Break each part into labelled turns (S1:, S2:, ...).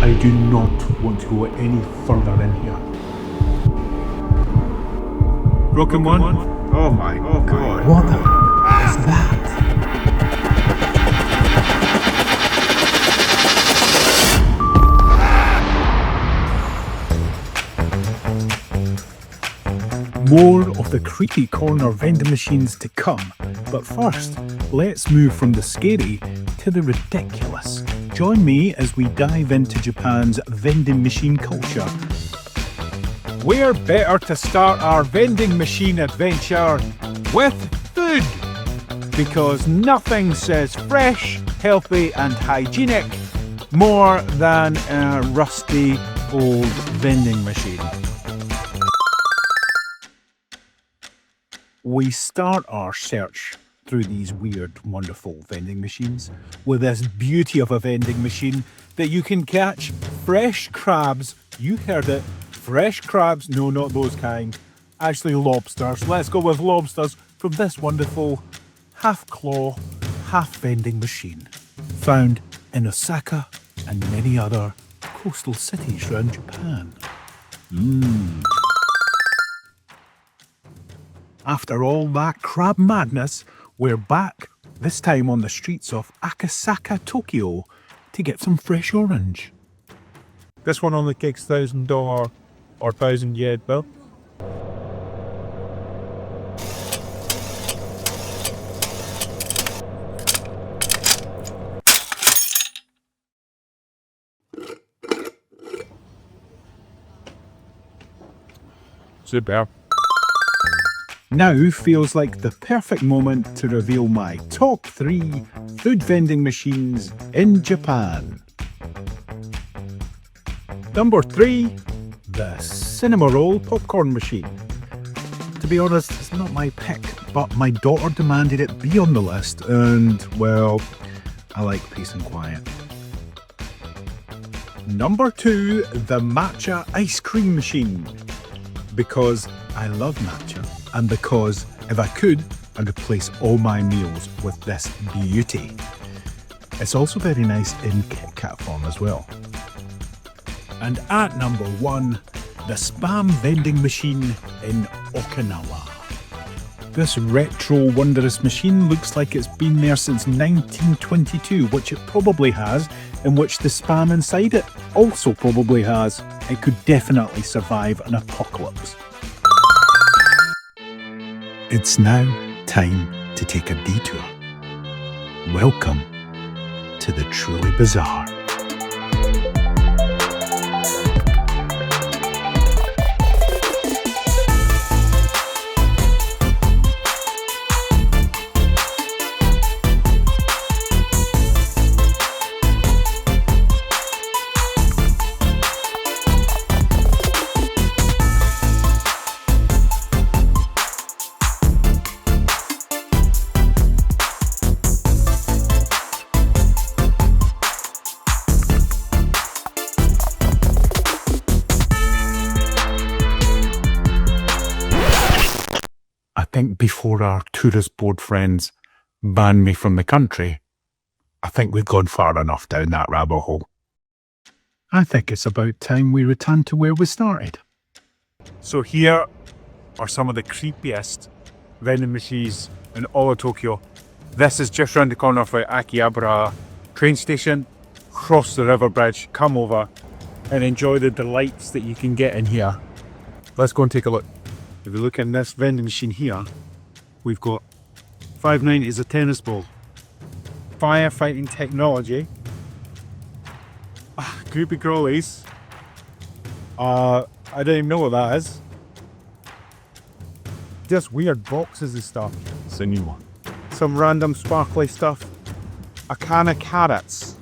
S1: I do not want to go any further in here. Broken one?
S2: Oh my god.
S1: What the is that? More of the creepy corner vending machines to come, but first, let's move from the scary to the ridiculous. Join me as we dive into Japan's vending machine culture. Where better to start our vending machine adventure with food? Because nothing says fresh, healthy and hygienic more than a rusty old vending machine. We start our search through these weird, wonderful vending machines with this beauty of a vending machine that you can catch fresh crabs. You heard it, fresh crabs. No, not those kind. Actually, lobsters. Let's go with lobsters from this wonderful half claw, half vending machine found in Osaka and many other coastal cities around Japan. After all that crab madness, we're back, this time on the streets of Akasaka, Tokyo, to get some fresh orange. This one only takes $1,000 or 1,000 yen, Bill. Super. Now feels like the perfect moment to reveal my top 3 food vending machines in Japan. Number 3, the Cinnamoroll popcorn machine. To be honest, it's not my pick, but my daughter demanded it be on the list and, well, I like peace and quiet. Number 2, the matcha ice cream machine. Because I love matcha. And because, if I could, I'd replace all my meals with this beauty. It's also very nice in Kit Kat form as well. And at number 1, the Spam vending machine in Okinawa. This retro wondrous machine looks like it's been there since 1922, which it probably has, in which the spam inside it also probably has. It could definitely survive an apocalypse. It's now time to take a detour. Welcome to the truly bizarre. I think before our tourist board friends ban me from the country, I think we've gone far enough down that rabbit hole. I think it's about time we return to where we started. So here are some of the creepiest vending machines in all of Tokyo. This is just round the corner from Akihabara train station. Cross the river bridge, come over and enjoy the delights that you can get in here. Let's go and take a look. If you look in this vending machine here, we've got 5.90 is a tennis ball. Firefighting technology. Creepy crawlies. I don't even know what that is. Just weird boxes and stuff. It's a new one. Some random sparkly stuff. A can of carrots.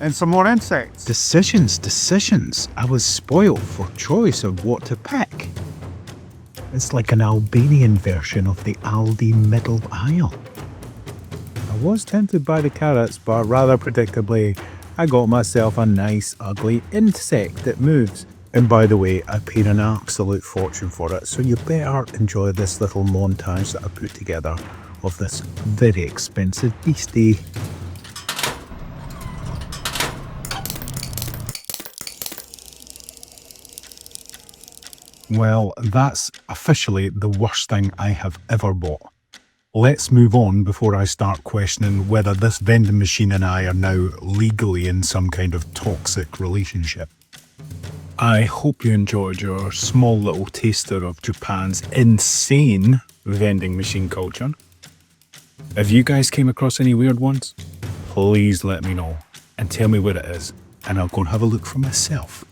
S1: And some more insects. Decisions. I was spoiled for choice of what to pick. It's like an Albanian version of the Aldi middle aisle. I was tempted by the carrots, but rather predictably, I got myself a nice, ugly insect that moves. And by the way, I paid an absolute fortune for it, so you better enjoy this little montage that I put together of this very expensive beastie. Well, that's officially the worst thing I have ever bought. Let's move on before I start questioning whether this vending machine and I are now legally in some kind of toxic relationship. I hope you enjoyed your small little taster of Japan's insane vending machine culture. If you guys came across any weird ones, please let me know and tell me what it is, and I'll go and have a look for myself.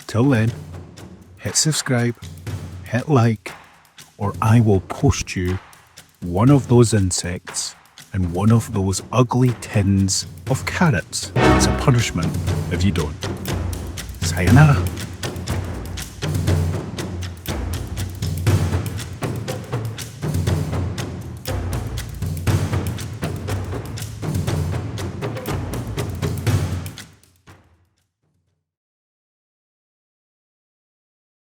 S1: Till then, hit subscribe, hit like, or I will post you one of those insects and one of those ugly tins of carrots as a punishment if you don't. Sayonara.